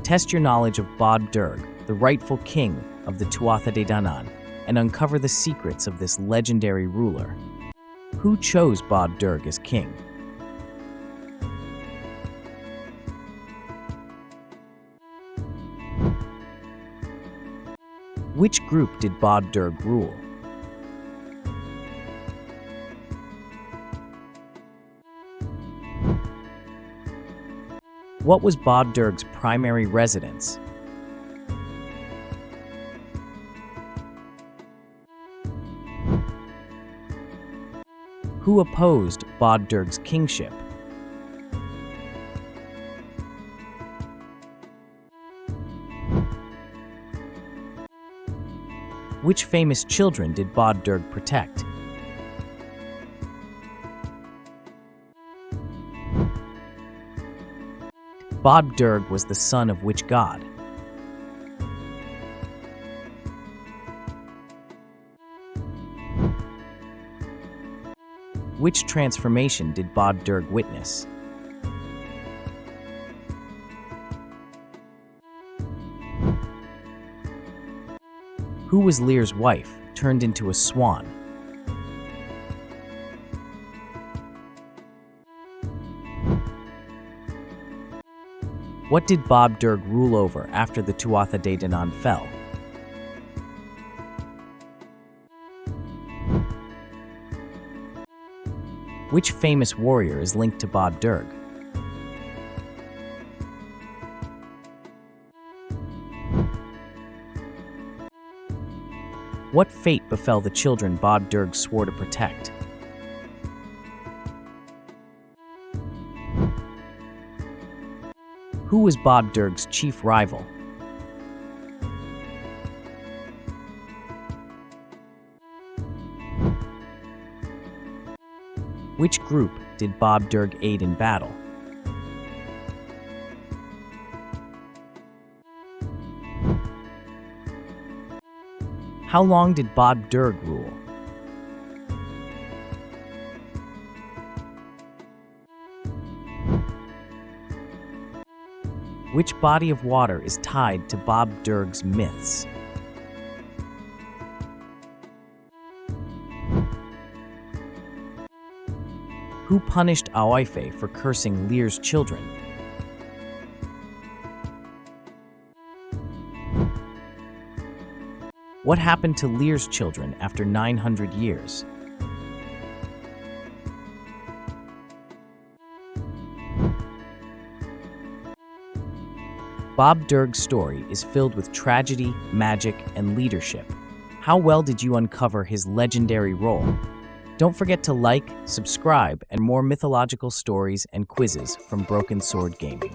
Test your knowledge of Bodb, the rightful king of the Tuatha Dé Danann, and uncover the secrets of this legendary ruler. Who chose Bodb as king? Which group did Bodb rule? What was Bodb's primary residence? Who opposed Bodb's kingship? Which famous children did Bodb protect? Bodb was the son of which god? Which transformation did Bodb witness? Who was Lear's wife, turned into a swan? What did Bodb rule over after the Tuatha Dé Danann fell? Which famous warrior is linked to Bodb? What fate befell the children Bodb swore to protect? Who was Bodb's chief rival? Which group did Bodb aid in battle? How long did Bodb rule? Which body of water is tied to Bodb's myths? Who punished Aoife for cursing Lear's children? What happened to Lear's children after 900 years? Bodb's story is filled with tragedy, magic, and leadership. How well did you uncover his legendary role? Don't forget to like, subscribe, and more mythological stories and quizzes from Broken Sword Gaming.